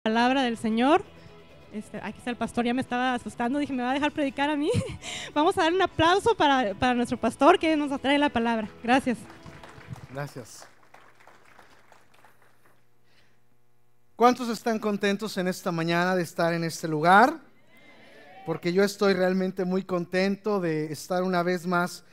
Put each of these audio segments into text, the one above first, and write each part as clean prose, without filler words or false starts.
Palabra del Señor. Aquí está el pastor, ya me estaba asustando, dije, ¿me va a dejar predicar a mí? Vamos a dar un aplauso para nuestro pastor que nos trae la palabra. Gracias. Gracias. ¿Cuántos están contentos en esta mañana de estar en este lugar? Porque yo estoy realmente muy contento de estar una vez más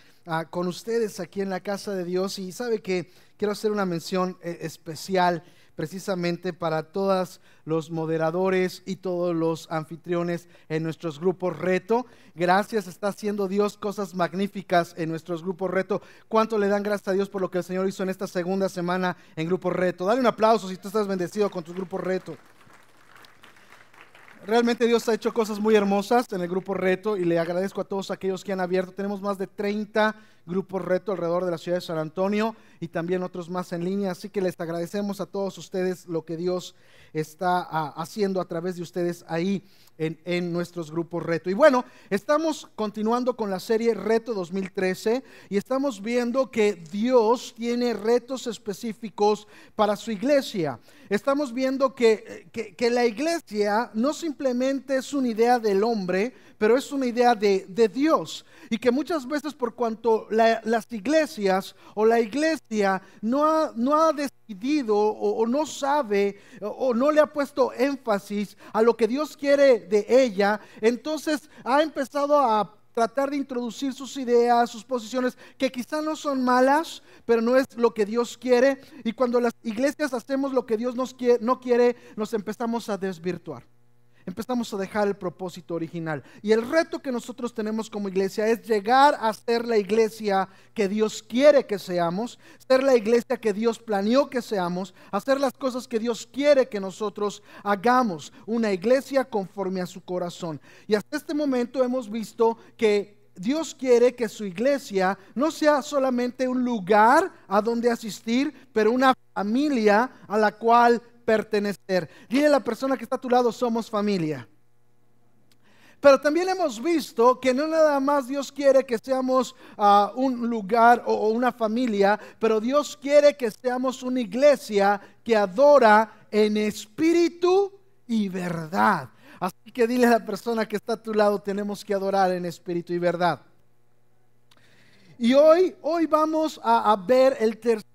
con ustedes aquí en la casa de Dios. Y sabe que quiero hacer una mención especial precisamente para todos los moderadores y todos los anfitriones en nuestros grupos reto. Gracias, está haciendo Dios cosas magníficas en nuestros grupos reto. ¿Cuánto le dan gracias a Dios por lo que el Señor hizo en esta segunda semana en grupos reto? Dale un aplauso si tú estás bendecido con tus grupos reto. Realmente Dios ha hecho cosas muy hermosas en el grupo reto y le agradezco a todos aquellos que han abierto. Tenemos más de 30 grupos reto alrededor de la ciudad de San Antonio y también otros más en línea, así que les agradecemos a todos ustedes lo que Dios está haciendo a través de ustedes ahí en nuestros grupos reto. Y bueno, estamos continuando con la serie Reto 2013 y estamos viendo que Dios tiene retos específicos para su iglesia. Estamos viendo que la iglesia no simplemente es una idea del hombre, pero es una idea de Dios. Y que muchas veces por cuanto las iglesias o la iglesia no ha decidido o no sabe o no le ha puesto énfasis a lo que Dios quiere de ella, entonces ha empezado a tratar de introducir sus ideas, sus posiciones, que quizá no son malas, pero no es lo que Dios quiere. Y cuando las iglesias hacemos lo que Dios no quiere, nos empezamos a desvirtuar. Empezamos a dejar el propósito original. Y el reto que nosotros tenemos como iglesia es llegar a ser la iglesia que Dios quiere que seamos, ser la iglesia que Dios planeó que seamos, hacer las cosas que Dios quiere que nosotros hagamos, una iglesia conforme a su corazón. Y hasta este momento hemos visto que Dios quiere que su iglesia no sea solamente un lugar a donde asistir, pero una familia a la cual pertenecer. Dile a la persona que está a tu lado, somos familia. Pero también hemos visto que no nada más Dios quiere que seamos un lugar o una familia, pero Dios quiere que seamos una iglesia que adora en espíritu y verdad. Así que dile a la persona que está a tu lado, tenemos que adorar en espíritu y verdad. Y hoy vamos a ver el tercer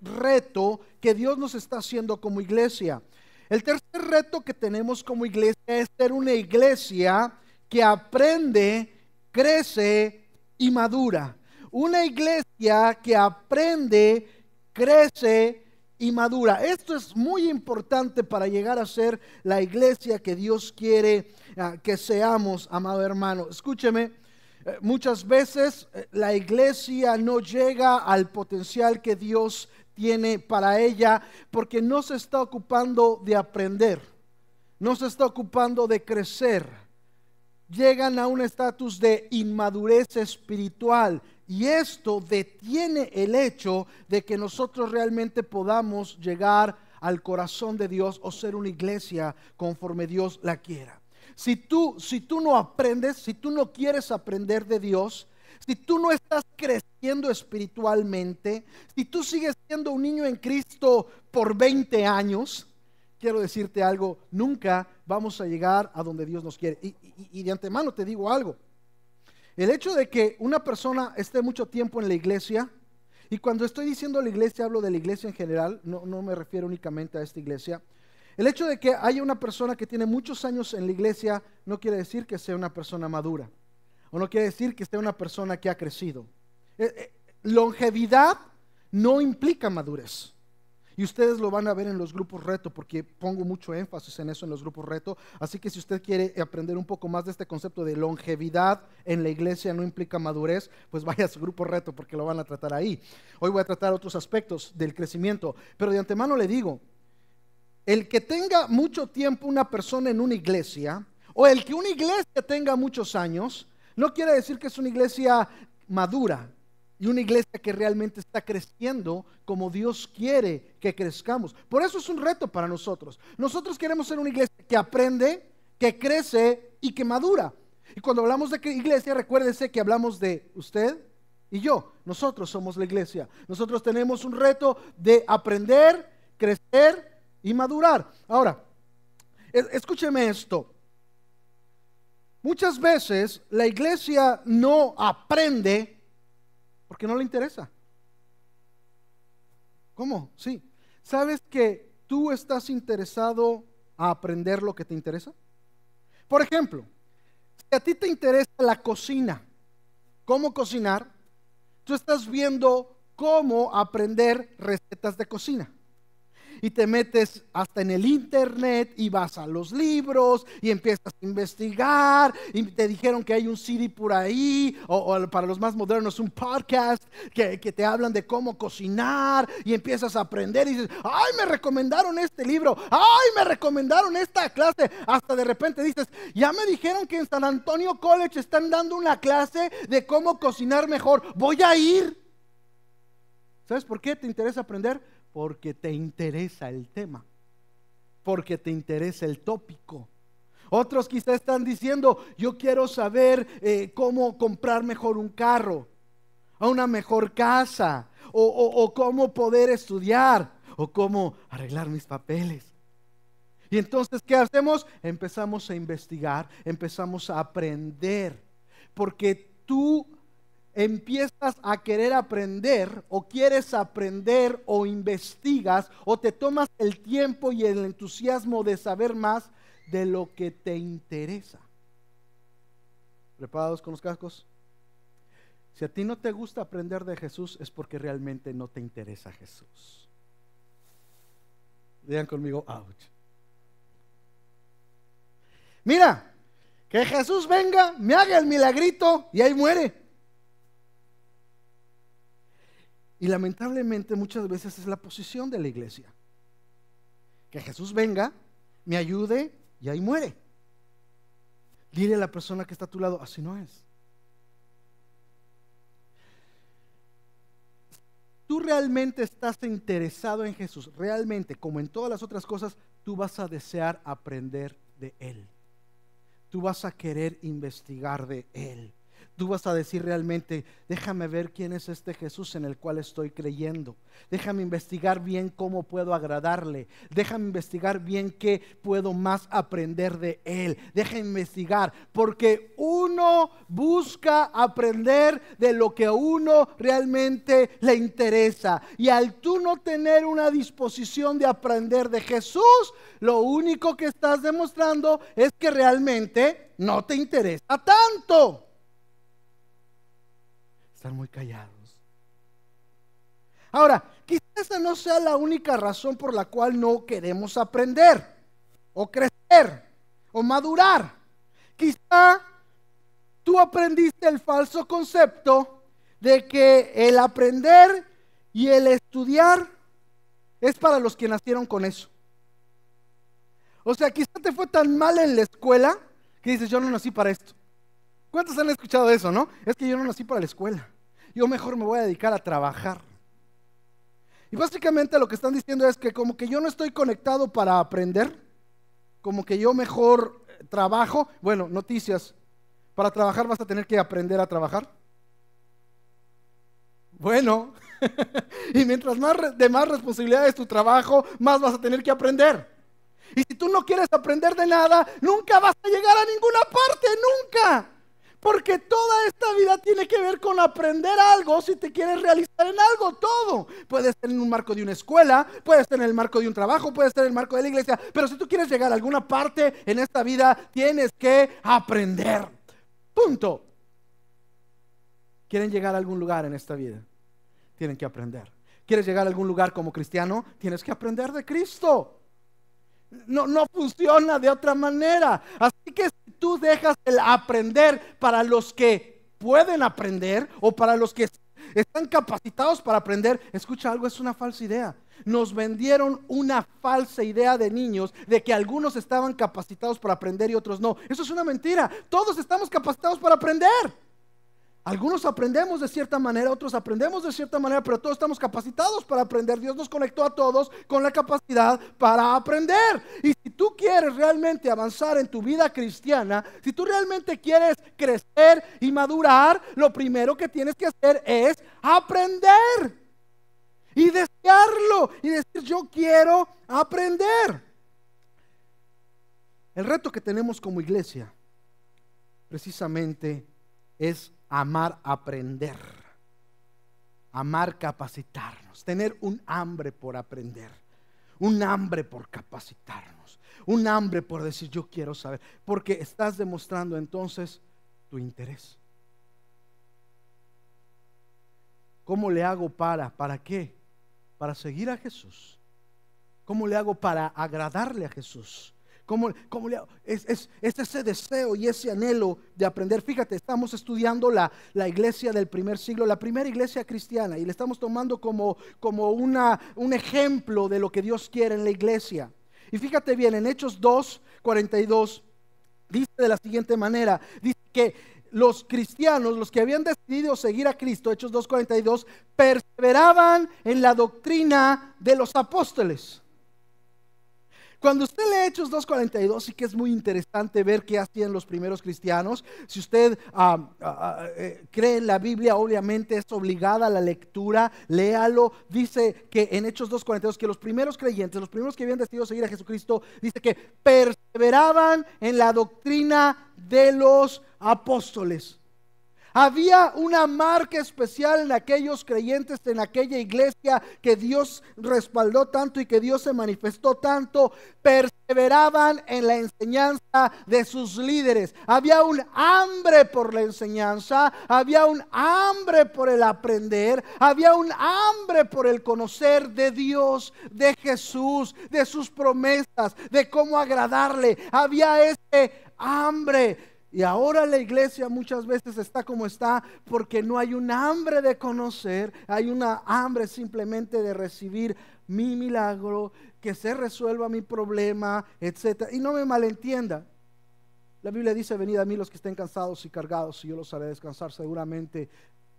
reto que Dios nos está haciendo como iglesia. El tercer reto que tenemos como iglesia es ser una iglesia que aprende, crece y madura. Una iglesia que aprende, crece y madura. Esto es muy importante para llegar a ser la iglesia que Dios quiere que seamos, amado hermano. Escúcheme. Muchas veces la iglesia no llega al potencial que Dios tiene para ella porque no se está ocupando de aprender, no se está ocupando de crecer. Llegan a un estatus de inmadurez espiritual y esto detiene el hecho de que nosotros realmente podamos llegar al corazón de Dios o ser una iglesia conforme Dios la quiera. Si tú no aprendes, si tú no quieres aprender de Dios, si tú no estás creciendo espiritualmente, si tú sigues siendo un niño en Cristo por 20 años, quiero decirte algo, nunca vamos a llegar a donde Dios nos quiere. Y de antemano te digo algo, el hecho de que una persona esté mucho tiempo en la iglesia, y cuando estoy diciendo la iglesia, hablo de la iglesia en general, no me refiero únicamente a esta iglesia. El hecho de que haya una persona que tiene muchos años en la iglesia no quiere decir que sea una persona madura, o no quiere decir que sea una persona que ha crecido. Longevidad no implica madurez. Y ustedes lo van a ver en los grupos reto, porque pongo mucho énfasis en eso en los grupos reto. Así que si usted quiere aprender un poco más de este concepto de longevidad en la iglesia no implica madurez, pues vaya a su grupo reto porque lo van a tratar ahí. Hoy voy a tratar otros aspectos del crecimiento, pero de antemano le digo, el que tenga mucho tiempo una persona en una iglesia, o el que una iglesia tenga muchos años, no quiere decir que es una iglesia madura y una iglesia que realmente está creciendo como Dios quiere que crezcamos. Por eso es un reto para nosotros. Nosotros queremos ser una iglesia que aprende, que crece y que madura. Y cuando hablamos de iglesia, recuérdese que hablamos de usted y yo. Nosotros somos la iglesia. Nosotros tenemos un reto de aprender, crecer y madurar. Ahora, Escúcheme esto. Muchas veces la iglesia no aprende porque no le interesa. ¿Cómo? Sí. ¿Sabes que tú estás interesado a aprender lo que te interesa? Por ejemplo, si a ti te interesa la cocina, cómo cocinar, tú estás viendo cómo aprender recetas de cocina. Y te metes hasta en el internet y vas a los libros y empiezas a investigar y te dijeron que hay un CD por ahí o para los más modernos un podcast que te hablan de cómo cocinar y empiezas a aprender y dices, ay, me recomendaron este libro, ay, me recomendaron esta clase. Hasta de repente dices, ya me dijeron que en San Antonio College están dando una clase de cómo cocinar mejor, voy a ir. ¿Sabes por qué te interesa aprender? Porque te interesa el tema, porque te interesa el tópico. Otros quizás están diciendo, yo quiero saber cómo comprar mejor un carro, o una mejor casa, o cómo poder estudiar, o cómo arreglar mis papeles. Y entonces, ¿qué hacemos? Empezamos a investigar, empezamos a aprender, porque tú empiezas a querer aprender o quieres aprender o investigas o te tomas el tiempo y el entusiasmo de saber más de lo que te interesa. ¿Preparados con los cascos? Si a ti no te gusta aprender de Jesús es porque realmente no te interesa Jesús. Digan conmigo, ouch. Mira, que Jesús venga, me haga el milagrito y ahí muere. Y lamentablemente muchas veces es la posición de la iglesia. Que Jesús venga, me ayude y ahí muere. Dile a la persona que está a tu lado, así no es. Tú realmente estás interesado en Jesús, realmente, como en todas las otras cosas, tú vas a desear aprender de Él. Tú vas a querer investigar de Él. Tú vas a decir realmente, déjame ver quién es este Jesús en el cual estoy creyendo. Déjame investigar bien cómo puedo agradarle. Déjame investigar bien qué puedo más aprender de Él. Déjame investigar, porque uno busca aprender de lo que a uno realmente le interesa. Y al tú no tener una disposición de aprender de Jesús, lo único que estás demostrando es que realmente no te interesa tanto. Están muy callados. Ahora, quizás esa no sea la única razón por la cual no queremos aprender, o crecer, o madurar. Quizá tú aprendiste el falso concepto de que el aprender y el estudiar es para los que nacieron con eso. O sea, quizá te fue tan mal en la escuela que dices, yo no nací para esto. ¿Cuántos han escuchado eso, no? Es que yo no nací para la escuela. Yo mejor me voy a dedicar a trabajar. Y básicamente lo que están diciendo es que como que yo no estoy conectado para aprender, como que yo mejor trabajo. Bueno, noticias, para trabajar vas a tener que aprender a trabajar. Bueno, y mientras más responsabilidad es tu trabajo, más vas a tener que aprender. Y si tú no quieres aprender de nada, nunca vas a llegar a ninguna parte, nunca. Porque toda esta vida tiene que ver con aprender algo si te quieres realizar en algo, todo. Puede ser en un marco de una escuela, puede ser en el marco de un trabajo, puede ser en el marco de la iglesia, pero si tú quieres llegar a alguna parte en esta vida, tienes que aprender. Punto. ¿Quieren llegar a algún lugar en esta vida? Tienen que aprender. ¿Quieres llegar a algún lugar como cristiano? Tienes que aprender de Cristo. No funciona de otra manera. Así que si tú dejas el aprender para los que pueden aprender o para los que están capacitados para aprender, escucha algo, es una falsa idea. Nos vendieron una falsa idea de niños de que algunos estaban capacitados para aprender y otros no. Eso es una mentira. Todos estamos capacitados para aprender. Algunos aprendemos de cierta manera, otros aprendemos de cierta manera, pero todos estamos capacitados para aprender. Dios nos conectó a todos con la capacidad para aprender. Y si tú quieres realmente avanzar en tu vida cristiana, si tú realmente quieres crecer y madurar, lo primero que tienes que hacer es aprender y desearlo y decir, yo quiero aprender. El reto que tenemos como iglesia precisamente es amar aprender, amar capacitarnos, tener un hambre por aprender, un hambre por capacitarnos, un hambre por decir yo quiero saber, porque estás demostrando entonces tu interés. ¿Cómo le hago para qué? Para seguir a Jesús. ¿Cómo le hago para agradarle a Jesús? ¿Cómo le hago? Es ese deseo y ese anhelo de aprender. Fíjate, estamos estudiando la iglesia del primer siglo, la primera iglesia cristiana, y le estamos tomando como un ejemplo de lo que Dios quiere en la iglesia. Y fíjate bien, en Hechos 2:42 dice de la siguiente manera, dice que los cristianos, los que habían decidido seguir a Cristo, Hechos 2:42, perseveraban en la doctrina de los apóstoles. Cuando usted lee Hechos 2:42, sí que es muy interesante ver qué hacían los primeros cristianos. Si usted cree en la Biblia, obviamente es obligada la lectura, léalo. Dice que en Hechos 2:42 que los primeros creyentes, los primeros que habían decidido seguir a Jesucristo, dice que perseveraban en la doctrina de los apóstoles. Había una marca especial en aquellos creyentes, en aquella iglesia que Dios respaldó tanto y que Dios se manifestó tanto. Perseveraban en la enseñanza de sus líderes. Había un hambre por la enseñanza, había un hambre por el aprender, había un hambre por el conocer de Dios, de Jesús, de sus promesas, de cómo agradarle. Había ese hambre. Y ahora la iglesia muchas veces está como está porque no hay un hambre de conocer, hay una hambre simplemente de recibir mi milagro, que se resuelva mi problema, etc. Y no me malentienda, la Biblia dice: venid a mí los que estén cansados y cargados y yo los haré descansar. Seguramente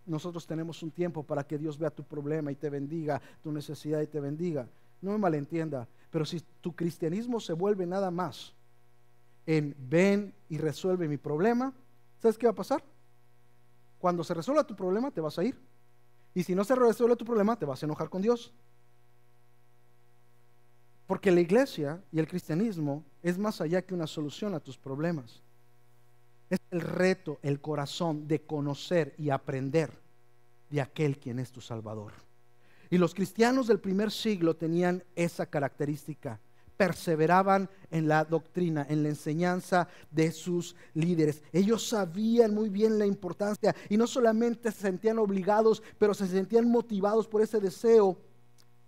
nosotros tenemos un tiempo para que Dios vea tu problema y te bendiga, tu necesidad y te bendiga. No me malentienda, pero si tu cristianismo se vuelve nada más en ven y resuelve mi problema, ¿sabes qué va a pasar? Cuando se resuelva tu problema te vas a ir, y si no se resuelve tu problema te vas a enojar con Dios, porque la iglesia y el cristianismo es más allá que una solución a tus problemas. Es el reto, el corazón de conocer y aprender de aquel quien es tu Salvador. Y los cristianos del primer siglo tenían esa característica. Perseveraban en la doctrina, en la enseñanza de sus líderes. Ellos sabían muy bien la importancia y no solamente se sentían obligados, pero se sentían motivados por ese deseo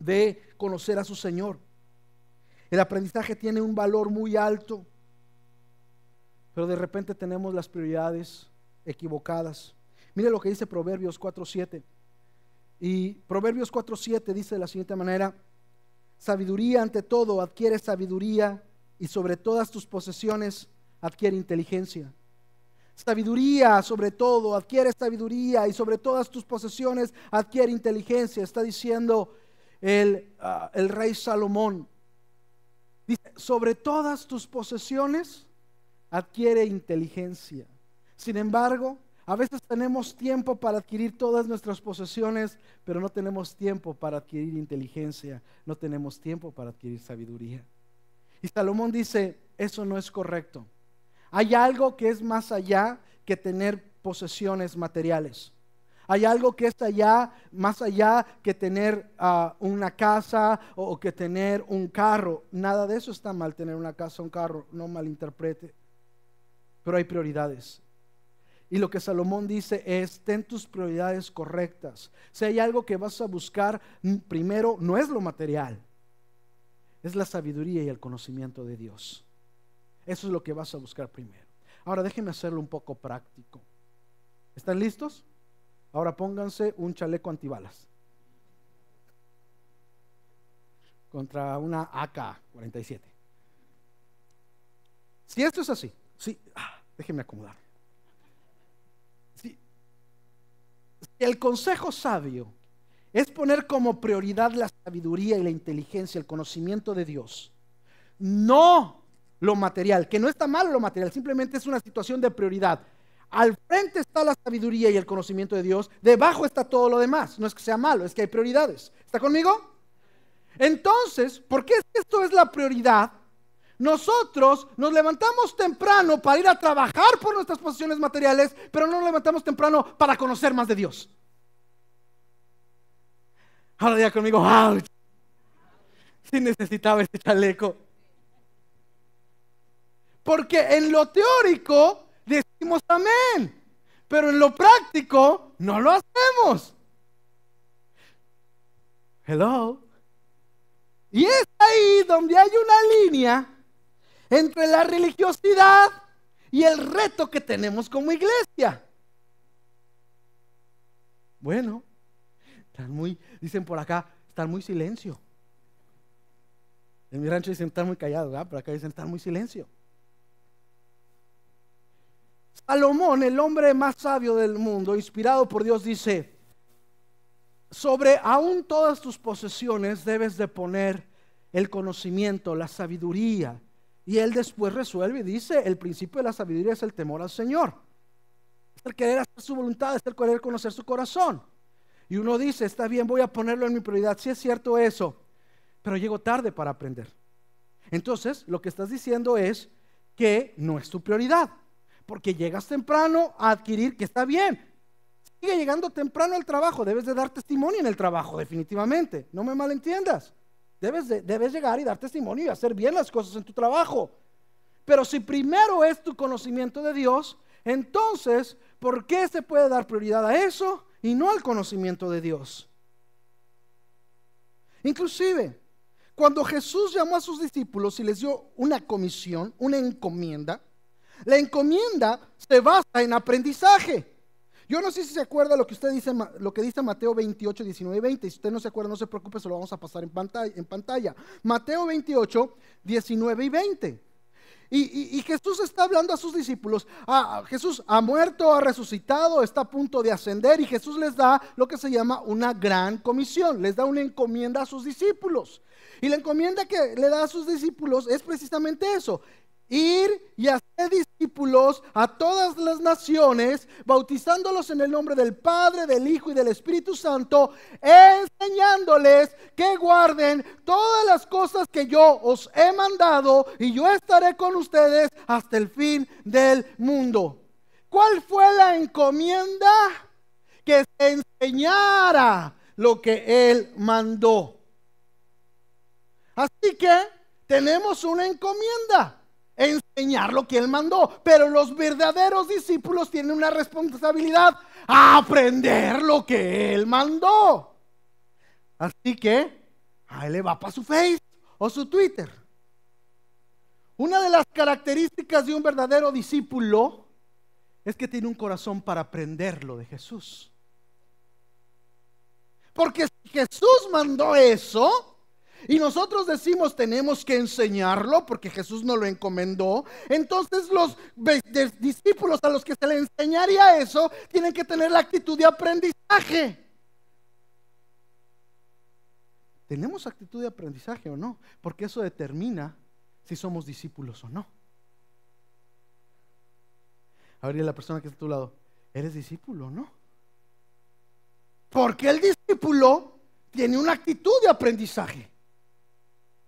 de conocer a su Señor. El aprendizaje tiene un valor muy alto, pero de repente tenemos las prioridades equivocadas. Mire lo que dice Proverbios 4:7. Y Proverbios 4:7 dice de la siguiente manera: sabiduría ante todo, adquiere sabiduría, y sobre todas tus posesiones adquiere inteligencia. Sabiduría sobre todo, adquiere sabiduría, y sobre todas tus posesiones adquiere inteligencia. Está diciendo el rey Salomón. Dice: sobre todas tus posesiones adquiere inteligencia. Sin embargo, a veces tenemos tiempo para adquirir todas nuestras posesiones, pero no tenemos tiempo para adquirir inteligencia, no tenemos tiempo para adquirir sabiduría. Y Salomón dice: eso no es correcto. Hay algo que es más allá que tener posesiones materiales. Hay algo que es más allá que tener una casa o que tener un carro. Nada de eso está mal, tener una casa o un carro, no malinterprete. Pero hay prioridades. Y lo que Salomón dice es: ten tus prioridades correctas. Si hay algo que vas a buscar primero, no es lo material, es la sabiduría y el conocimiento de Dios. Eso es lo que vas a buscar primero. Ahora déjenme hacerlo un poco práctico. ¿Están listos? Ahora pónganse un chaleco antibalas contra una AK-47. Si esto es así, sí, déjenme acomodar. Si el consejo sabio es poner como prioridad la sabiduría y la inteligencia, el conocimiento de Dios, no lo material, que no está mal lo material, simplemente es una situación de prioridad. Al frente está la sabiduría y el conocimiento de Dios, debajo está todo lo demás. No es que sea malo, es que hay prioridades. ¿Está conmigo? Entonces, ¿por qué esto es la prioridad? Nosotros nos levantamos temprano para ir a trabajar por nuestras posesiones materiales, pero no nos levantamos temprano para conocer más de Dios. Ahora diga conmigo, ¡ouch! Sí necesitaba este chaleco. Porque en lo teórico decimos amén, pero en lo práctico no lo hacemos. Hello. Y es ahí donde hay una línea entre la religiosidad y el reto que tenemos como iglesia. Bueno, dicen por acá, están muy silencio. En mi rancho dicen están muy callados, ¿verdad? Por acá dicen están muy silencio. Salomón, el hombre más sabio del mundo, inspirado por Dios, dice: sobre aún todas tus posesiones debes de poner el conocimiento, la sabiduría. Y él después resuelve y dice: el principio de la sabiduría es el temor al Señor. Es el querer hacer su voluntad, es el querer conocer su corazón. Y uno dice: está bien, voy a ponerlo en mi prioridad. Sí es cierto eso, pero llego tarde para aprender. Entonces lo que estás diciendo es que no es tu prioridad, porque llegas temprano a adquirir, que está bien. Sigue llegando temprano al trabajo, debes de dar testimonio en el trabajo, definitivamente. No me malentiendas. Debes llegar y dar testimonio y hacer bien las cosas en tu trabajo. Pero si primero es tu conocimiento de Dios, entonces, ¿por qué se puede dar prioridad a eso y no al conocimiento de Dios? Inclusive, cuando Jesús llamó a sus discípulos y les dio una comisión, una encomienda, la encomienda se basa en aprendizaje. Yo no sé si se acuerda lo que dice Mateo 28, 19 y 20. Si usted no se acuerda, no se preocupe, se lo vamos a pasar en pantalla. Mateo 28, 19 y 20. Y Jesús está hablando a sus discípulos. Jesús ha muerto, ha resucitado, está a punto de ascender, y Jesús les da lo que se llama una gran comisión. Les da una encomienda a sus discípulos. Y la encomienda que le da a sus discípulos es precisamente eso: ir y hacer discípulos a todas las naciones, bautizándolos en el nombre del Padre, del Hijo y del Espíritu Santo, enseñándoles que guarden todas las cosas que yo os he mandado, y yo estaré con ustedes hasta el fin del mundo. ¿Cuál fue la encomienda? Que se enseñara lo que Él mandó. Así que tenemos una encomienda: enseñar lo que Él mandó. Pero los verdaderos discípulos tienen una responsabilidad: aprender lo que Él mandó. Así que ahí le va para su Face o su Twitter. Una de las características de un verdadero discípulo es que tiene un corazón para aprender lo de Jesús. Porque si Jesús mandó eso y nosotros decimos tenemos que enseñarlo porque Jesús nos lo encomendó, entonces los discípulos a los que se le enseñaría eso tienen que tener la actitud de aprendizaje. ¿Tenemos actitud de aprendizaje o no? Porque eso determina si somos discípulos o no. A ver, la persona que está a tu lado: ¿eres discípulo o no? Porque el discípulo tiene una actitud de aprendizaje.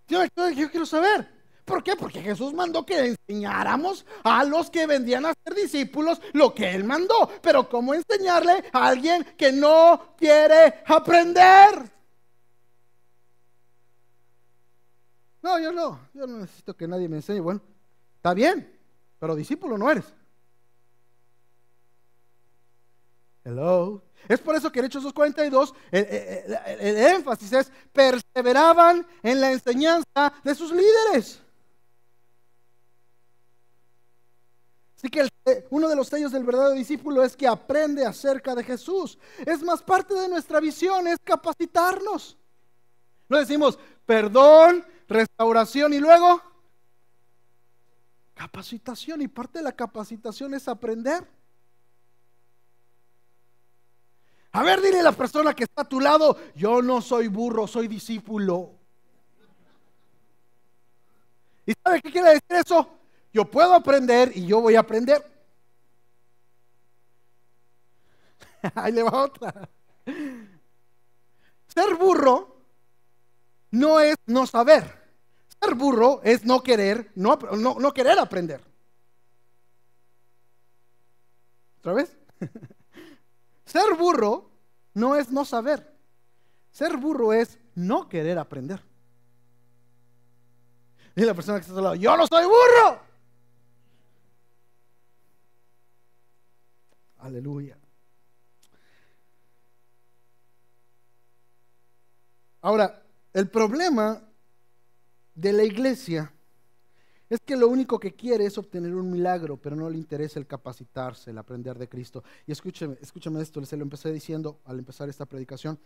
Yo quiero saber, ¿por qué? Porque Jesús mandó que enseñáramos a los que vendrían a ser discípulos lo que Él mandó. Pero ¿cómo enseñarle a alguien que no quiere aprender? No, yo no necesito que nadie me enseñe. Bueno, está bien, pero discípulo no eres. Hello. Es por eso que en Hechos 2:42 el énfasis es: perseveraban en la enseñanza de sus líderes. Así que uno de los sellos del verdadero discípulo es que aprende acerca de Jesús. Es más, parte de nuestra visión es capacitarnos. No decimos perdón, restauración y luego capacitación. Y parte de la capacitación es aprender. A ver, dile a la persona que está a tu lado: yo no soy burro, soy discípulo. ¿Y sabe qué quiere decir eso? Yo puedo aprender y yo voy a aprender. Ahí le va otra. Ser burro no es no saber. ser burro es no querer, no querer aprender. ¿Otra vez? Ser burro no es no saber. Ser burro es no querer aprender. Y la persona que está al lado, yo no soy burro. Aleluya. Ahora, el problema de la iglesia es que lo único que quiere es obtener un milagro, pero no le interesa el capacitarse, el aprender de Cristo. Y escúcheme esto, se lo empecé diciendo al empezar esta predicación.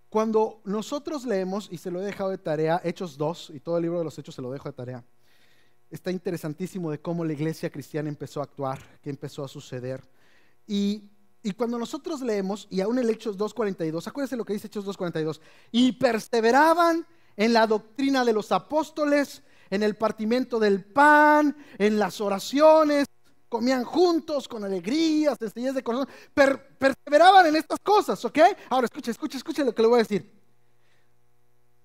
Cuando nosotros leemos, y se lo he dejado de tarea, Hechos 2, y todo el libro de los Hechos se lo dejo de tarea, está interesantísimo de cómo la iglesia cristiana empezó a actuar, qué empezó a suceder. Y cuando nosotros leemos, y aún el Hechos 2:42, acuérdense lo que dice Hechos 2:42, y perseveraban en la doctrina de los apóstoles, en el partimiento del pan, en las oraciones, comían juntos con alegría, sencillez de corazón, perseveraban en estas cosas, ¿ok? Ahora escuche lo que le voy a decir.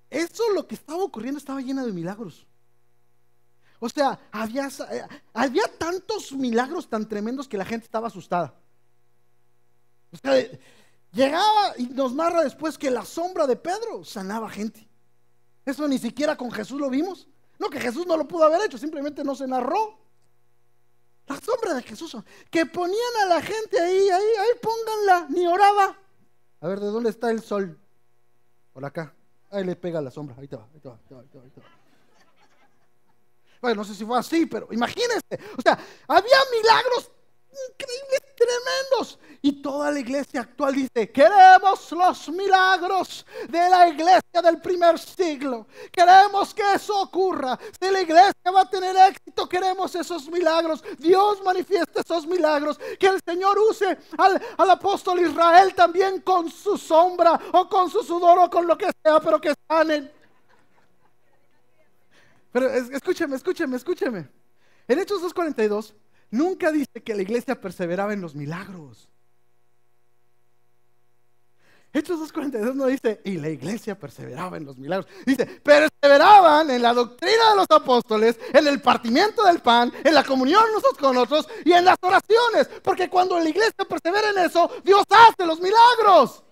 Eso, lo que estaba ocurriendo, estaba lleno de milagros. O sea, había tantos milagros tan tremendos que la gente estaba asustada. O sea, llegaba y nos narra después que la sombra de Pedro sanaba gente. Eso ni siquiera con Jesús lo vimos. No, que Jesús no lo pudo haber hecho, simplemente no se narró. La sombra de Jesús, que ponían a la gente ahí, pónganla, ni oraba. A ver, ¿de dónde está el sol? Por acá. Ahí le pega la sombra, ahí te va. Bueno, no sé si fue así, pero imagínense, o sea, había milagros increíbles, tremendos, y toda la iglesia actual dice: queremos los milagros de la iglesia del primer siglo, queremos que eso ocurra. Si la iglesia va a tener éxito, queremos esos milagros. Dios manifiesta esos milagros, que el Señor use al apóstol Israel también con su sombra, o con su sudor, o con lo que sea, pero que sanen. Pero escúcheme. En Hechos 2:42 nunca dice que la iglesia perseveraba en los milagros. Hechos 2:42 no dice y la iglesia perseveraba en los milagros. Dice, perseveraban en la doctrina de los apóstoles, en el partimiento del pan, en la comunión unos con otros y en las oraciones. Porque cuando la iglesia persevera en eso, Dios hace los milagros.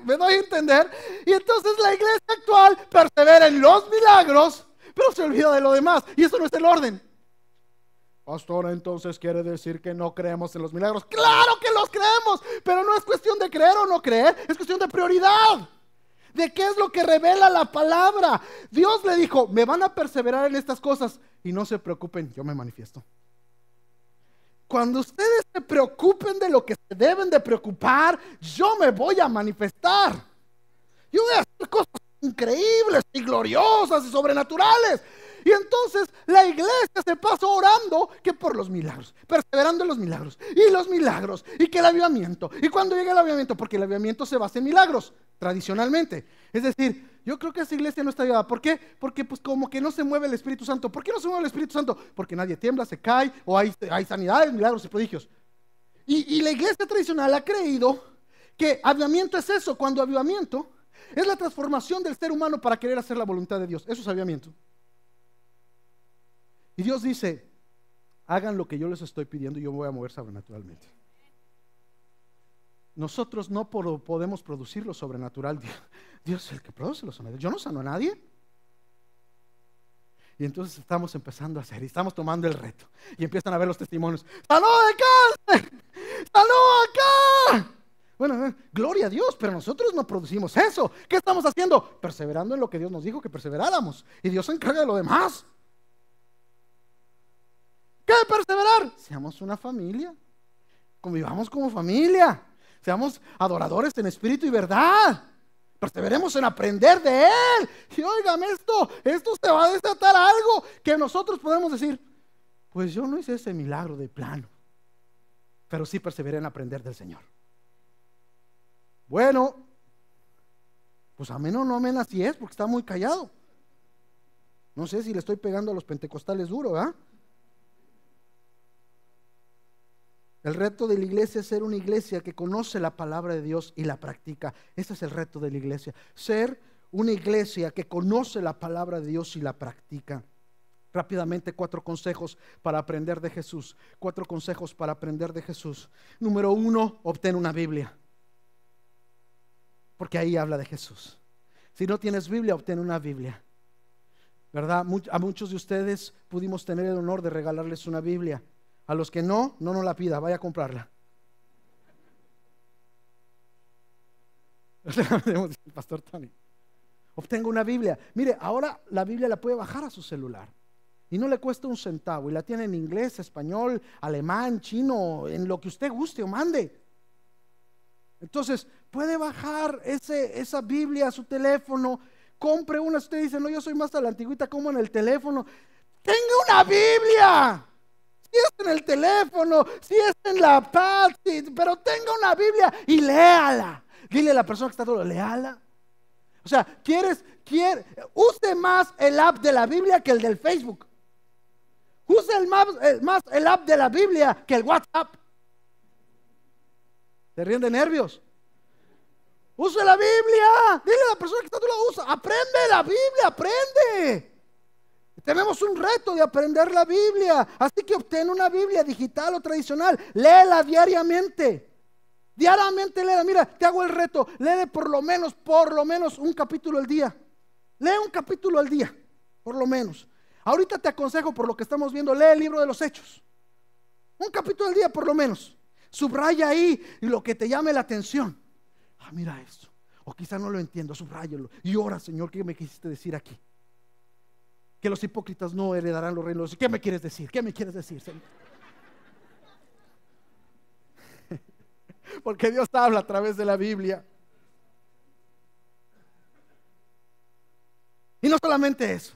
¿Me doy a entender? Y entonces la iglesia actual persevera en los milagros, pero se olvida de lo demás. Y eso no es el orden. Pastor, entonces quiere decir que no creemos en los milagros. ¡Claro que los creemos! Pero no es cuestión de creer o no creer, es cuestión de prioridad. ¿De qué es lo que revela la palabra? Dios le dijo: me van a perseverar en estas cosas y no se preocupen, yo me manifiesto. Cuando ustedes se preocupen de lo que se deben de preocupar, yo me voy a manifestar. Yo voy a hacer cosas increíbles y gloriosas y sobrenaturales. Y entonces la iglesia se pasa orando que por los milagros, perseverando en los milagros, y que el avivamiento. ¿Y cuando llega el avivamiento? Porque el avivamiento se basa en milagros, tradicionalmente. Es decir, yo creo que esa iglesia no está avivada. ¿Por qué? Porque pues como que no se mueve el Espíritu Santo. ¿Por qué no se mueve el Espíritu Santo? Porque nadie tiembla, se cae, o hay sanidades, milagros y prodigios. Y la iglesia tradicional ha creído que avivamiento es eso, cuando avivamiento es la transformación del ser humano para querer hacer la voluntad de Dios. Eso es avivamiento. Y Dios dice: hagan lo que yo les estoy pidiendo y yo me voy a mover sobrenaturalmente. Nosotros no podemos producir lo sobrenatural. Dios es el que produce lo sobrenatural. Yo no sano a nadie. Y entonces estamos empezando a hacer, y estamos tomando el reto, y empiezan a ver los testimonios: ¡sanó de cáncer! ¡Sanó acá! Bueno, gloria a Dios, pero nosotros no producimos eso. ¿Qué estamos haciendo? Perseverando en lo que Dios nos dijo que perseveráramos, y Dios se encarga de lo demás. ¿Qué perseverar? Seamos una familia, convivamos como familia, seamos adoradores en espíritu y verdad, perseveremos en aprender de Él. Y óigame, esto se va a desatar algo que nosotros podemos decir: pues yo no hice ese milagro de plano, pero sí perseveré en aprender del Señor. Bueno, pues amén o no amén, así es, porque está muy callado. No sé si le estoy pegando a los pentecostales duro, ¿verdad? El reto de la iglesia es ser una iglesia que conoce la palabra de Dios y la practica. Ese es el reto de la iglesia. Ser una iglesia que conoce la palabra de Dios y la practica. Rápidamente, 4 consejos para aprender de Jesús. 4 consejos para aprender de Jesús. Número 1, obtén una Biblia, porque ahí habla de Jesús. Si no tienes Biblia, obtén una Biblia, ¿verdad? A muchos de ustedes pudimos tener el honor de regalarles una Biblia. A los que no nos la pida, vaya a comprarla. El pastor Tony, obtenga una Biblia. Mire, ahora la Biblia la puede bajar a su celular y no le cuesta un centavo, y la tiene en inglés, español, alemán, chino, en lo que usted guste o mande. Entonces puede bajar esa Biblia a su teléfono. Compre una. Usted dice, no, yo soy más a la antigüita, como en el teléfono. Tenga una Biblia. Si es en el teléfono, si es en la pad, pero tenga una Biblia y léala. Dile a la persona que está todo, léala. O sea, use más el app de la Biblia que el del Facebook. Use más el app de la Biblia que el WhatsApp. ¿Se ríen de nervios? Use la Biblia. Dile a la persona que está a tu lado, usa. Aprende la Biblia, aprende. Tenemos un reto de aprender la Biblia. Así que obtén una Biblia digital o tradicional. Léela diariamente. Diariamente léela. Mira, te hago el reto. Lee por lo menos un capítulo al día. Lee un capítulo al día, por lo menos. Ahorita te aconsejo, por lo que estamos viendo, lee el libro de los Hechos. Un capítulo al día, por lo menos. Subraya ahí lo que te llame la atención. Mira esto. O quizá no lo entiendo, subráyalo. Y ora, Señor, ¿qué me quisiste decir aquí? Que los hipócritas no heredarán los reinos. ¿Qué me quieres decir? ¿Qué me quieres decir, Señor? Porque Dios habla a través de la Biblia. Y no solamente eso,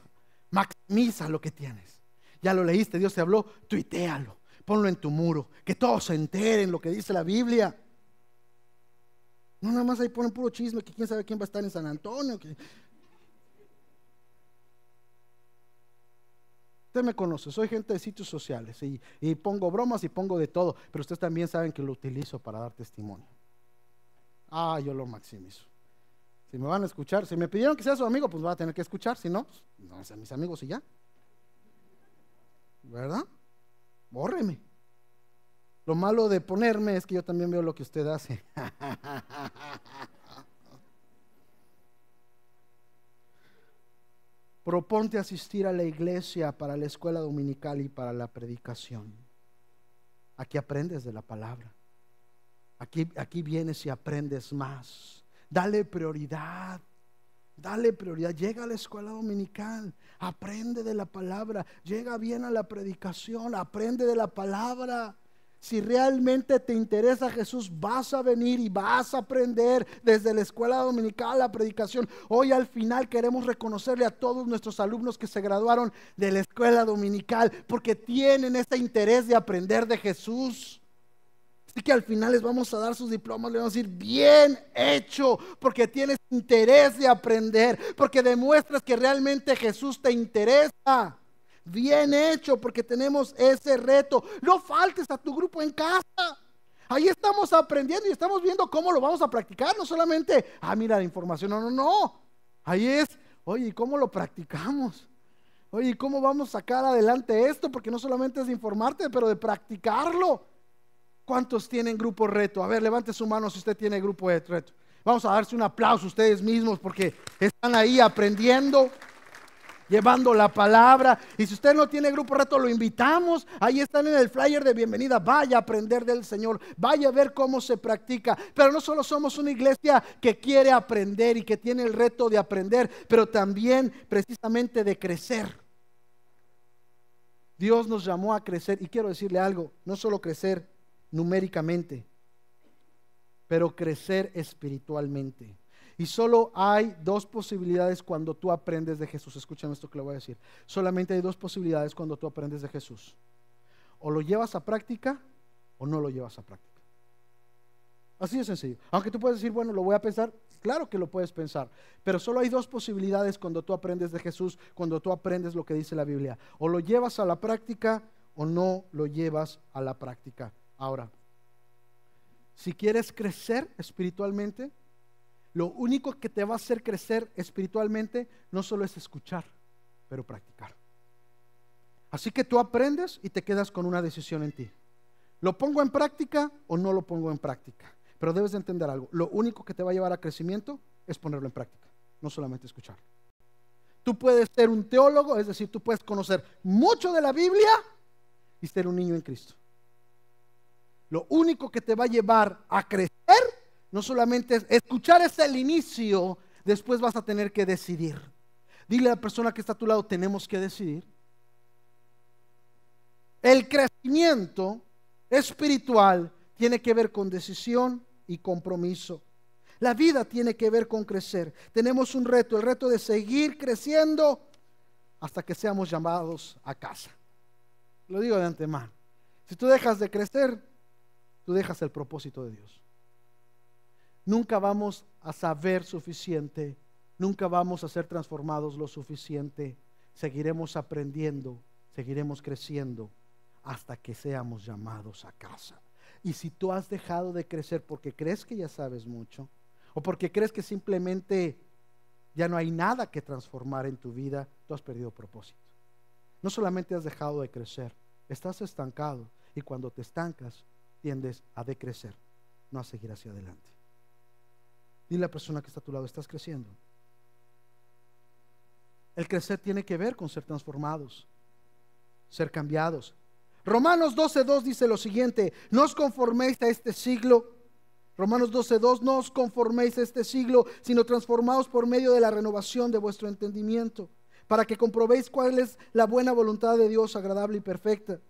maximiza lo que tienes. Ya lo leíste, Dios te habló, tuitéalo, ponlo en tu muro, que todos se enteren lo que dice la Biblia. No, nada más ahí ponen puro chisme, que quién sabe quién va a estar en San Antonio. Usted me conoce, soy gente de sitios sociales y pongo bromas y pongo de todo, pero ustedes también saben que lo utilizo para dar testimonio. Yo lo maximizo. Si me van a escuchar, si me pidieron que sea su amigo, pues va a tener que escuchar. Si no, pues no sean mis amigos y ya, ¿verdad? Bórreme. Lo malo de ponerme es que yo también veo lo que usted hace. Proponte asistir a la iglesia para la escuela dominical y para la predicación. Aquí aprendes de la palabra. Aquí vienes y aprendes más. Dale prioridad. Dale prioridad. Llega a la escuela dominical. Aprende de la palabra. Llega bien a la predicación. Aprende de la palabra. Si realmente te interesa Jesús, vas a venir y vas a aprender desde la escuela dominical, la predicación. Hoy al final queremos reconocerle a todos nuestros alumnos que se graduaron de la escuela dominical, porque tienen ese interés de aprender de Jesús. Así que al final les vamos a dar sus diplomas, les vamos a decir, bien hecho, porque tienes interés de aprender, porque demuestras que realmente Jesús te interesa. Bien hecho, porque tenemos ese reto. No faltes a tu grupo en casa. Ahí estamos aprendiendo y estamos viendo cómo lo vamos a practicar. No solamente, mira la información, no. Ahí es, oye, ¿cómo lo practicamos? Oye, ¿cómo vamos a sacar adelante esto? Porque no solamente es de informarte, pero de practicarlo. ¿Cuántos tienen grupo reto? A ver, levante su mano si usted tiene grupo de reto. Vamos a darse un aplauso a ustedes mismos porque están ahí aprendiendo, llevando la palabra. Y si usted no tiene grupo reto, lo invitamos. Ahí están en el flyer de bienvenida. Vaya a aprender del Señor, vaya a ver cómo se practica. Pero no solo somos una iglesia que quiere aprender y que tiene el reto de aprender, pero también precisamente de crecer. Dios nos llamó a crecer, y quiero decirle algo, no solo crecer numéricamente, pero crecer espiritualmente. Y solo hay dos posibilidades cuando tú aprendes de Jesús. Escuchen esto que le voy a decir. Solamente hay dos posibilidades cuando tú aprendes de Jesús. O lo llevas a práctica o no lo llevas a práctica. Así de sencillo. Aunque tú puedes decir, bueno, lo voy a pensar. Claro que lo puedes pensar. Pero solo hay dos posibilidades cuando tú aprendes de Jesús, cuando tú aprendes lo que dice la Biblia. O lo llevas a la práctica o no lo llevas a la práctica. Ahora, si quieres crecer espiritualmente, Lo único que te va a hacer crecer espiritualmente no solo es escuchar, pero practicar. Así que tú aprendes y te quedas con una decisión en ti. ¿Lo pongo en práctica o no lo pongo en práctica? Pero debes de entender algo. Lo único que te va a llevar a crecimiento es ponerlo en práctica, no solamente escuchar. Tú puedes ser un teólogo, es decir, tú puedes conocer mucho de la Biblia y ser un niño en Cristo. Lo único que te va a llevar a crecer no solamente es escuchar, es el inicio. Después vas a tener que decidir. Dile a la persona que está a tu lado, tenemos que decidir. El crecimiento espiritual tiene que ver con decisión y compromiso. La vida tiene que ver con crecer. Tenemos un reto, el reto de seguir creciendo hasta que seamos llamados a casa. Lo digo de antemano. Si tú dejas de crecer, tú dejas el propósito de Dios. Nunca vamos a saber suficiente, nunca vamos a ser transformados lo suficiente. Seguiremos aprendiendo, seguiremos creciendo hasta que seamos llamados a casa. Y si tú has dejado de crecer porque crees que ya sabes mucho, o porque crees que simplemente ya no hay nada que transformar en tu vida, tú has perdido propósito. No solamente has dejado de crecer, estás estancado, y cuando te estancas tiendes a decrecer, no a seguir hacia adelante. Dile a la persona que está a tu lado, estás creciendo. El crecer tiene que ver con ser transformados, ser cambiados. Romanos 12:2 dice lo siguiente: no os conforméis a este siglo. Romanos 12:2, no os conforméis a este siglo, sino transformaos por medio de la renovación de vuestro entendimiento, para que comprobéis cuál es la buena voluntad de Dios, agradable y perfecta.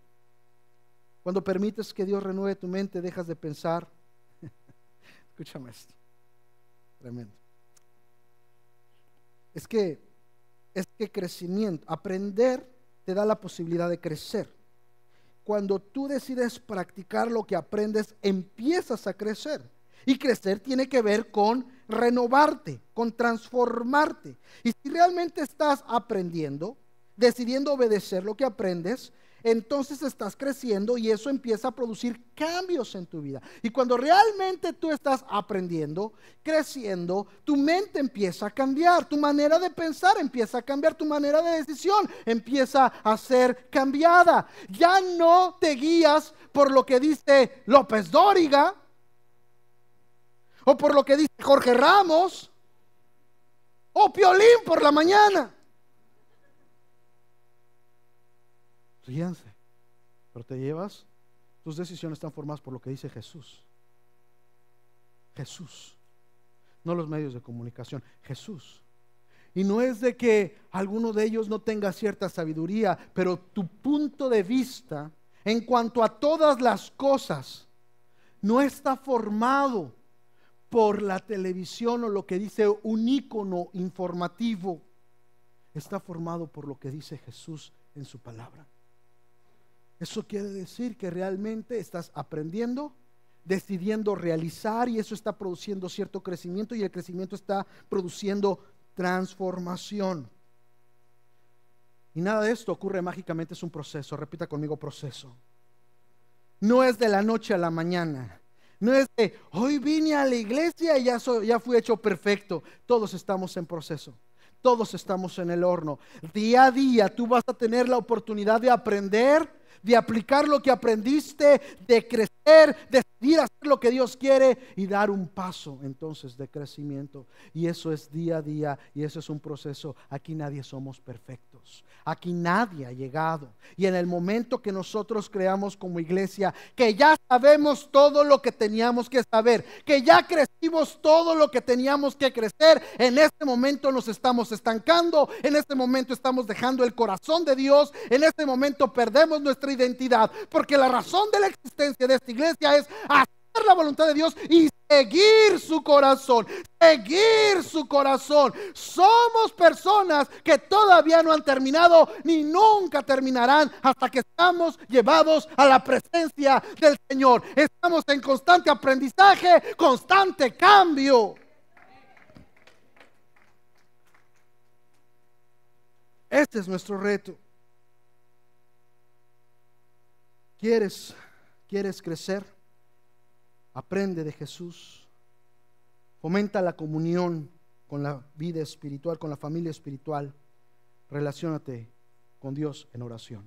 Cuando permites que Dios renueve tu mente, dejas de pensar. Escúchame esto, tremendo. Es que crecimiento, aprender te da la posibilidad de crecer. Cuando tú decides practicar lo que aprendes, empiezas a crecer. Y crecer tiene que ver con renovarte, con transformarte. Y si realmente estás aprendiendo, decidiendo obedecer lo que aprendes, entonces estás creciendo y eso empieza a producir cambios en tu vida. Y cuando realmente tú estás aprendiendo, creciendo, tu mente empieza a cambiar, tu manera de pensar empieza a cambiar, tu manera de decisión empieza a ser cambiada. Ya no te guías por lo que dice López Dóriga o por lo que dice Jorge Ramos o Piolín por la mañana. Ríanse, pero te llevas, tus decisiones están formadas por lo que dice Jesús. Jesús, no los medios de comunicación, Jesús. Y no es de que alguno de ellos no tenga cierta sabiduría, pero tu punto de vista en cuanto a todas las cosas no está formado por la televisión o lo que dice un ícono informativo. Está formado por lo que dice Jesús en su palabra. Eso quiere decir que realmente estás aprendiendo, decidiendo realizar, y eso está produciendo cierto crecimiento, y el crecimiento está produciendo transformación. Y nada de esto ocurre mágicamente, es un proceso. Repita conmigo: proceso. No es de la noche a la mañana. No es de hoy vine a la iglesia y ya fui hecho perfecto. Todos estamos en proceso. Todos estamos en el horno. Día a día tú vas a tener la oportunidad de aprender, de aplicar lo que aprendiste, de crecer, de decidir hacer lo que Dios quiere y dar un paso entonces de crecimiento. Y eso es día a día, y eso es un proceso. Aquí nadie somos perfectos, aquí nadie ha llegado. Y en el momento que nosotros creamos como iglesia que ya sabemos todo lo que teníamos que saber, que ya crecimos todo lo que teníamos que crecer, en este momento nos estamos estancando, en este momento estamos dejando el corazón de Dios, en este momento perdemos nuestra identidad, porque la razón de la existencia de esta iglesia es hacer la voluntad de Dios y seguir su corazón, seguir su corazón. Somos personas que todavía no han terminado ni nunca terminarán hasta que estamos llevados a la presencia del Señor. Estamos en constante aprendizaje, constante cambio. Este es nuestro reto. ¿Quieres crecer? Aprende de Jesús, Fomenta la comunión con la vida espiritual, con la familia espiritual. Relaciónate con Dios en oración.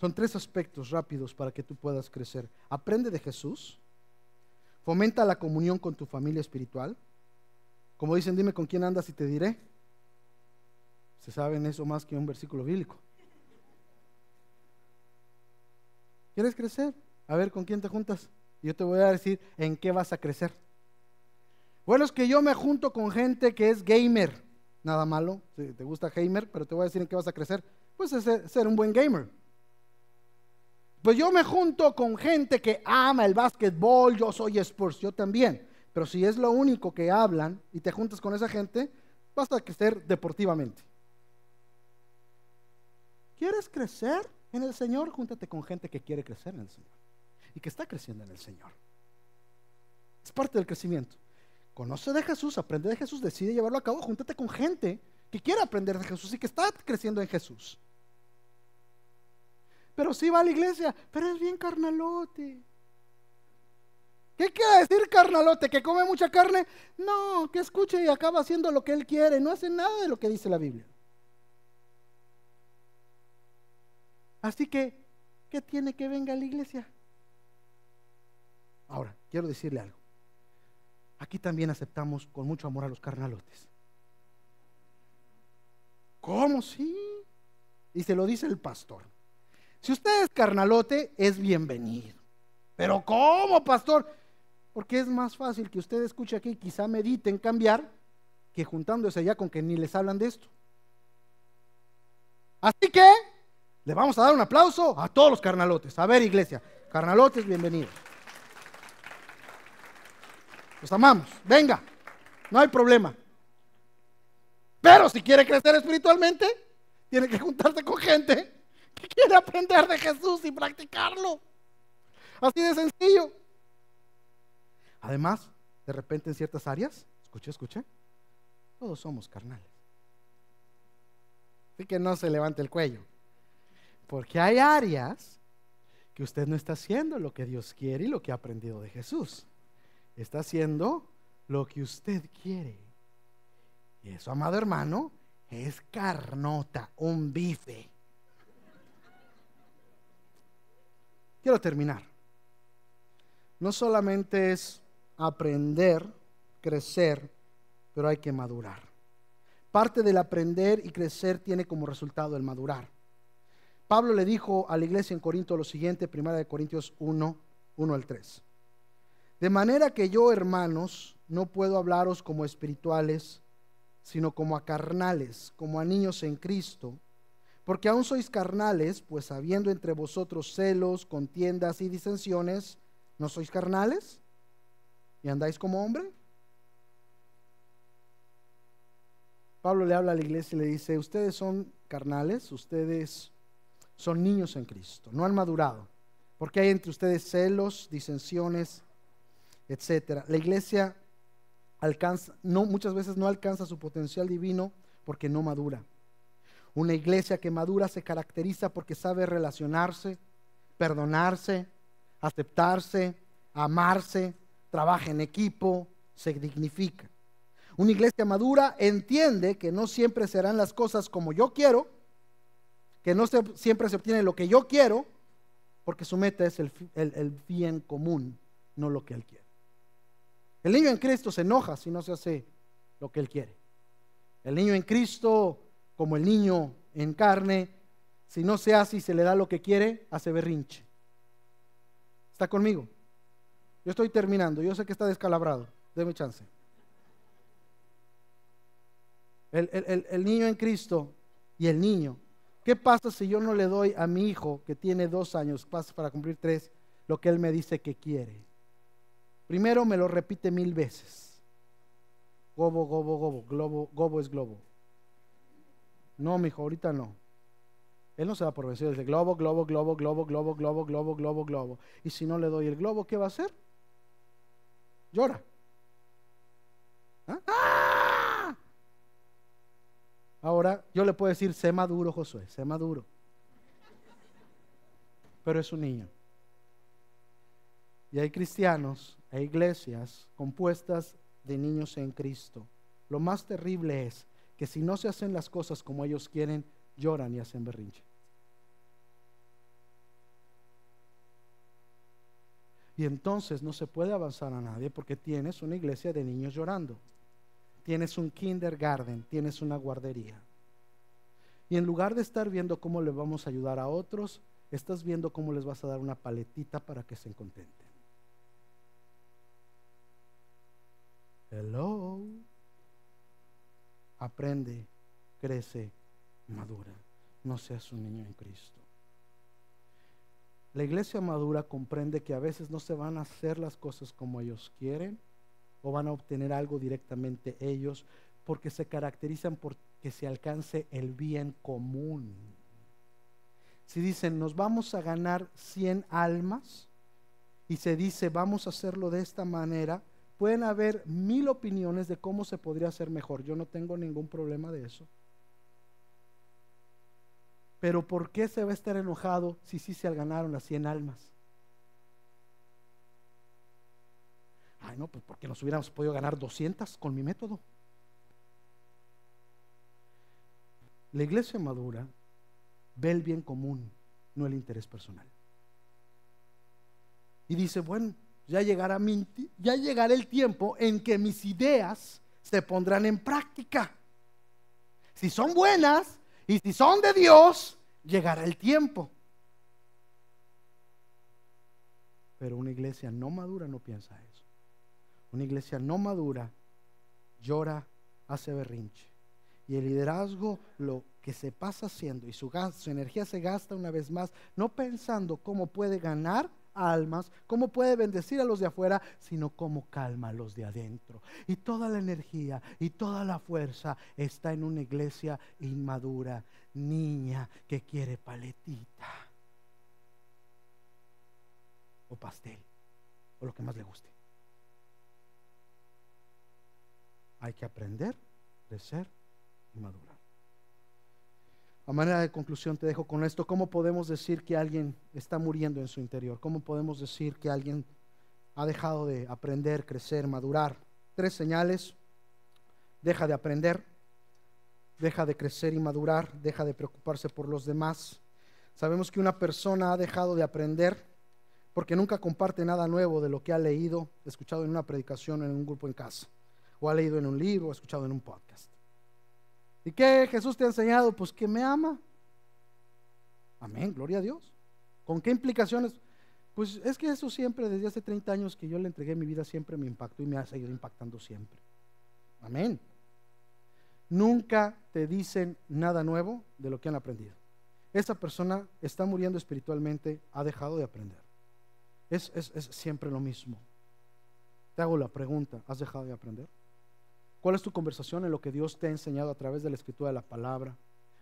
Son 3 aspectos rápidos para que tú puedas crecer. Aprende de Jesús. Fomenta la comunión con tu familia espiritual. Como dicen, dime con quién andas y te diré. Se saben eso más que un versículo bíblico. ¿Quieres crecer? A ver con quién te juntas. Yo te voy a decir en qué vas a crecer. Bueno, es que yo me junto con gente que es gamer. Nada malo, si te gusta gamer, pero te voy a decir en qué vas a crecer. Pues es ser un buen gamer. Pues yo me junto con gente que ama el básquetbol, yo soy sports, yo también. Pero si es lo único que hablan y te juntas con esa gente, vas a crecer deportivamente. ¿Quieres crecer en el Señor? Júntate con gente que quiere crecer en el Señor y que está creciendo en el Señor. Es parte del crecimiento. Conoce de Jesús, aprende de Jesús, decide llevarlo a cabo. Júntate con gente que quiere aprender de Jesús y que está creciendo en Jesús. Pero sí va a la iglesia, pero es bien carnalote. ¿Qué quiere decir carnalote? ¿Que come mucha carne? No, que escuche y acaba haciendo lo que él quiere. No hace nada de lo que dice la Biblia. Así que, ¿qué tiene que venga a la iglesia? Ahora, quiero decirle algo. Aquí también aceptamos con mucho amor a los carnalotes. ¿Cómo? Sí. Y se lo dice el pastor. Si usted es carnalote, es bienvenido. Pero ¿cómo, pastor? Porque es más fácil que usted escuche aquí y quizá medite en cambiar que juntándose allá con que ni les hablan de esto. Así que le vamos a dar un aplauso a todos los carnalotes. A ver, iglesia, carnalotes, bienvenidos. Los amamos, venga, no hay problema. Pero si quiere crecer espiritualmente, tiene que juntarse con gente que quiere aprender de Jesús y practicarlo. Así de sencillo. Además, de repente en ciertas áreas, escuche, todos somos carnales. Así que no se levante el cuello. Porque hay áreas que usted no está haciendo lo que Dios quiere y lo que ha aprendido de Jesús. Está haciendo lo que usted quiere. Y eso, amado hermano, es carnota, un bife. Quiero terminar. No solamente es aprender, crecer, pero hay que madurar. Parte del aprender y crecer tiene como resultado el madurar. Pablo le dijo a la iglesia en Corinto lo siguiente, 1 Corintios 1, 1 al 3. De manera que yo, hermanos, no puedo hablaros como espirituales, sino como a carnales, como a niños en Cristo, porque aún sois carnales, pues habiendo entre vosotros celos, contiendas y disensiones, ¿no sois carnales? ¿Y andáis como hombre? Pablo le habla a la iglesia y le dice, ustedes son carnales, ustedes son niños en Cristo, no han madurado, porque hay entre ustedes celos, disensiones, etcétera. La iglesia muchas veces no alcanza su potencial divino porque no madura. Una iglesia que madura se caracteriza porque sabe relacionarse, perdonarse, aceptarse, amarse, trabaja en equipo, se dignifica. Una iglesia madura entiende que no siempre serán las cosas como yo quiero, que no siempre se obtiene lo que yo quiero, porque su meta es el bien común, no lo que él quiere. El niño en Cristo se enoja si no se hace lo que él quiere. El niño en Cristo, como el niño en carne, si no se hace y se le da lo que quiere, hace berrinche. ¿Está conmigo? Yo estoy terminando, yo sé que está descalabrado, déme chance. El niño en Cristo y el niño, ¿qué pasa si yo no le doy a mi hijo que tiene 2 años, pasa para cumplir 3, lo que él me dice que quiere? Primero me lo repite 1000 veces. Gobo, gobo, gobo, globo, gobo es globo. No, mijo, ahorita no. Él no se da por vencido, dice globo, globo, globo, globo, globo, globo, globo, globo, globo. Y si no le doy el globo, ¿qué va a hacer? Llora. ¿Ah? Ahora yo le puedo decir, sé maduro, Josué, sé maduro. Pero es un niño. Y hay cristianos e iglesias compuestas de niños en Cristo. Lo más terrible es que si no se hacen las cosas como ellos quieren, lloran y hacen berrinche. Y entonces no se puede avanzar a nadie porque tienes una iglesia de niños llorando. Tienes un kindergarten, tienes una guardería. Y en lugar de estar viendo cómo le vamos a ayudar a otros, estás viendo cómo les vas a dar una paletita para que se contenten. Hello. Aprende, crece, madura. No seas un niño en Cristo. La iglesia madura comprende que a veces no se van a hacer las cosas como ellos quieren o van a obtener algo directamente ellos, porque se caracterizan por que se alcance el bien común. Si dicen nos vamos a ganar 100 almas y se dice vamos a hacerlo de esta manera, pueden haber 1000 opiniones de cómo se podría hacer mejor. Yo no tengo ningún problema de eso. Pero ¿por qué se va a estar enojado si sí se ganaron las 100 almas? Ay, no, pues porque nos hubiéramos podido ganar 200 con mi método. La iglesia madura ve el bien común, no el interés personal. Y dice, bueno, ya llegará el tiempo en que mis ideas se pondrán en práctica. Si son buenas y si son de Dios, llegará el tiempo. Pero una iglesia no madura no piensa eso. Una iglesia no madura llora, hace berrinche. Y el liderazgo lo que se pasa haciendo y su energía se gasta una vez más, no pensando cómo puede ganar almas, cómo puede bendecir a los de afuera, sino cómo calma a los de adentro. Y toda la energía y toda la fuerza está en una iglesia inmadura, niña que quiere paletita o pastel o lo que más le guste. Hay que aprender, crecer y madurar. A manera de conclusión te dejo con esto. ¿Cómo podemos decir que alguien está muriendo en su interior? ¿Cómo podemos decir que alguien ha dejado de aprender, crecer, madurar? 3 señales. Deja de aprender, deja de crecer y madurar, deja de preocuparse por los demás. Sabemos que una persona ha dejado de aprender porque nunca comparte nada nuevo de lo que ha leído, escuchado en una predicación, en un grupo en casa, o ha leído en un libro, o escuchado en un podcast. ¿Y qué Jesús te ha enseñado? Pues que me ama. Amén, gloria a Dios. ¿Con qué implicaciones? Pues es que eso siempre, desde hace 30 años que yo le entregué mi vida, siempre me impactó y me ha seguido impactando siempre. Amén. Nunca te dicen nada nuevo de lo que han aprendido. Esa persona está muriendo espiritualmente, ha dejado de aprender. Es siempre lo mismo. Te hago la pregunta, ¿has dejado de aprender? ¿Cuál es tu conversación en lo que Dios te ha enseñado a través de la escritura de la palabra,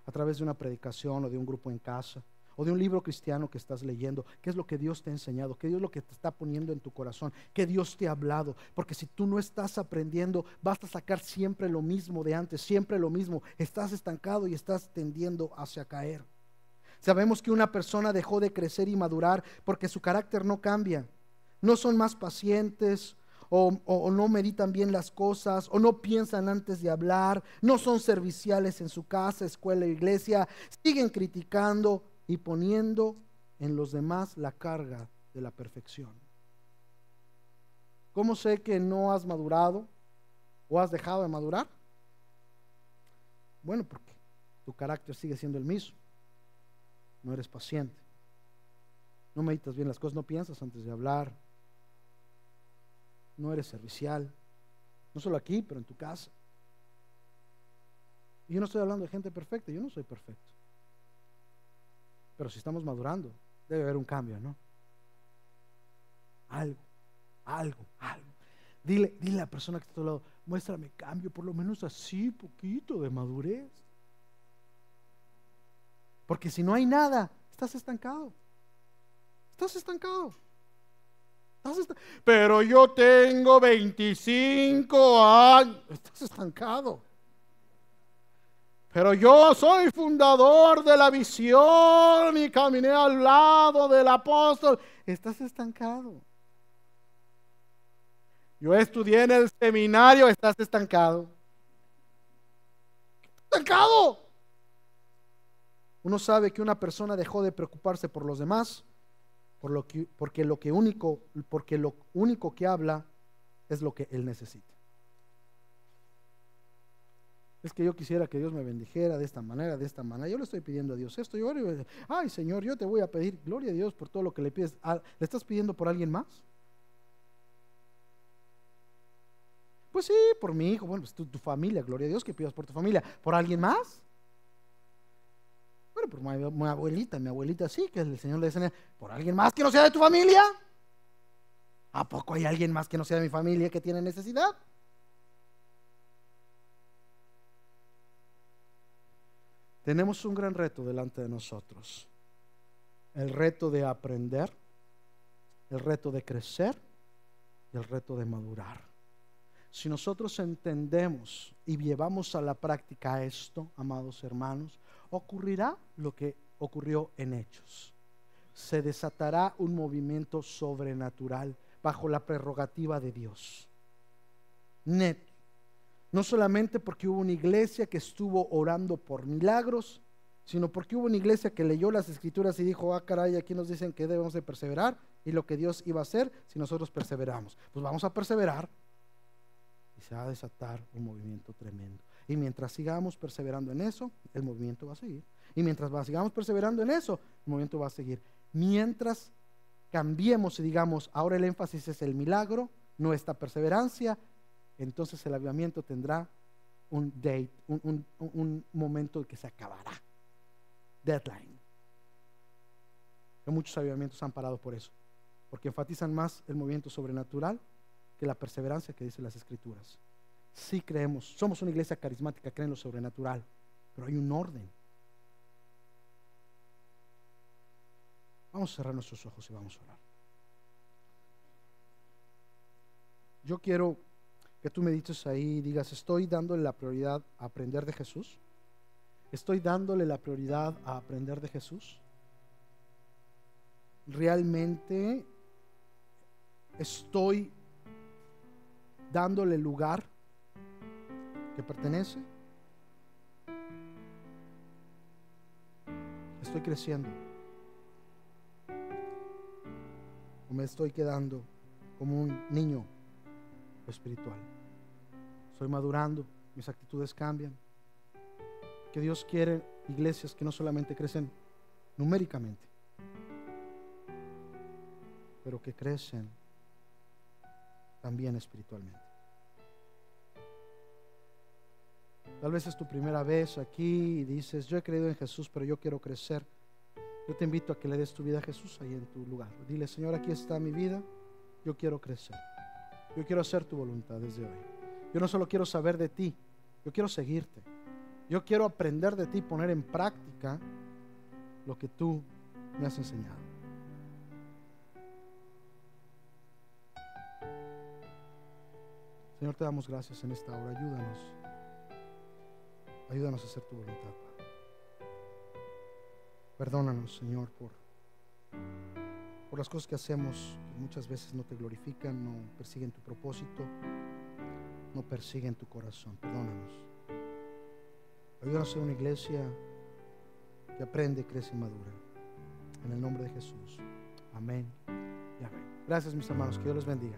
a través de una predicación o de un grupo en casa, o de un libro cristiano que estás leyendo? ¿Qué es lo que Dios te ha enseñado? ¿Qué es lo que te está poniendo en tu corazón? ¿Qué Dios te ha hablado? Porque si tú no estás aprendiendo, vas a sacar siempre lo mismo de antes, siempre lo mismo. Estás estancado y estás tendiendo hacia caer. Sabemos que una persona dejó de crecer y madurar porque su carácter no cambia. No son más pacientes, o no meditan bien las cosas, o no piensan antes de hablar, no son serviciales en su casa, escuela, iglesia, siguen criticando y poniendo en los demás la carga de la perfección. ¿Cómo sé que no has madurado o has dejado de madurar? Bueno, porque tu carácter sigue siendo el mismo. No eres paciente, no meditas bien las cosas, no piensas antes de hablar, no eres servicial, no solo aquí, pero en tu casa. Y yo no estoy hablando de gente perfecta, yo no soy perfecto. Pero si estamos madurando, debe haber un cambio, ¿no? Algo. Dile a la persona que está a tu lado, muéstrame cambio, por lo menos así, poquito de madurez. Porque si no hay nada, estás estancado. Pero yo tengo 25 años. Estás estancado. Pero yo soy fundador de la visión y caminé al lado del apóstol. Estás estancado. Yo estudié en el seminario. Estás estancado. ¡Estancado! Uno sabe que una persona dejó de preocuparse por los demás porque lo único que habla es lo que él necesita. Es que yo quisiera que Dios me bendijera de esta manera, de esta manera. Yo le estoy pidiendo a Dios esto. Ay, Señor, yo te voy a pedir, gloria a Dios por todo lo que le pides. ¿Le estás pidiendo por alguien más? Pues sí, por mi hijo. Bueno, pues tu familia, gloria a Dios que pidas por tu familia. ¿Por alguien más? Bueno, por mi abuelita sí, que el Señor le dice, ¿por alguien más que no sea de tu familia? ¿A poco hay alguien más que no sea de mi familia que tiene necesidad? Tenemos un gran reto delante de nosotros. El reto de aprender, el reto de crecer y el reto de madurar. Si nosotros entendemos y llevamos a la práctica esto, amados hermanos, ocurrirá lo que ocurrió en Hechos. Se desatará un movimiento sobrenatural bajo la prerrogativa de Dios. Neto. No solamente porque hubo una iglesia que estuvo orando por milagros, sino porque hubo una iglesia que leyó las escrituras y dijo, caray, aquí nos dicen que debemos de perseverar y lo que Dios iba a hacer si nosotros perseveramos. Pues vamos a perseverar y se va a desatar un movimiento tremendo. Y mientras sigamos perseverando en eso, el movimiento va a seguir. Y mientras sigamos perseverando en eso, el movimiento va a seguir. Mientras cambiemos y digamos, ahora el énfasis es el milagro, no esta perseverancia, entonces el avivamiento tendrá un date, un momento que se acabará. Deadline. Que muchos avivamientos han parado por eso, porque enfatizan más el movimiento sobrenatural que la perseverancia que dicen las escrituras. Sí creemos, somos una iglesia carismática, cree en lo sobrenatural, pero hay un orden. Vamos a cerrar nuestros ojos y vamos a orar. Yo quiero que tú medites ahí y digas, ¿estoy dándole la prioridad a aprender de Jesús? ¿Estoy dándole la prioridad a aprender de Jesús? ¿Realmente estoy dándole el lugar que pertenece? ¿Estoy creciendo? ¿O me estoy quedando como un niño espiritual? Estoy madurando, mis actitudes cambian. Que Dios quiere iglesias que no solamente crecen numéricamente, pero que crecen también espiritualmente. Tal vez es tu primera vez aquí y dices, yo he creído en Jesús, pero yo quiero crecer. Yo te invito a que le des tu vida a Jesús ahí en tu lugar. Dile, Señor, aquí está mi vida, yo quiero crecer. Yo quiero hacer tu voluntad desde hoy. Yo no solo quiero saber de ti, yo quiero seguirte. Yo quiero aprender de ti, poner en práctica lo que tú me has enseñado. Señor, te damos gracias en esta hora. Ayúdanos a hacer tu voluntad, Padre. Perdónanos, Señor, por las cosas que hacemos que muchas veces no te glorifican, no persiguen tu propósito, no persiguen tu corazón. Perdónanos. Ayúdanos a ser una iglesia que aprende, crece y madura. En el nombre de Jesús. Amén y amén. Gracias, mis hermanos. Que Dios les bendiga.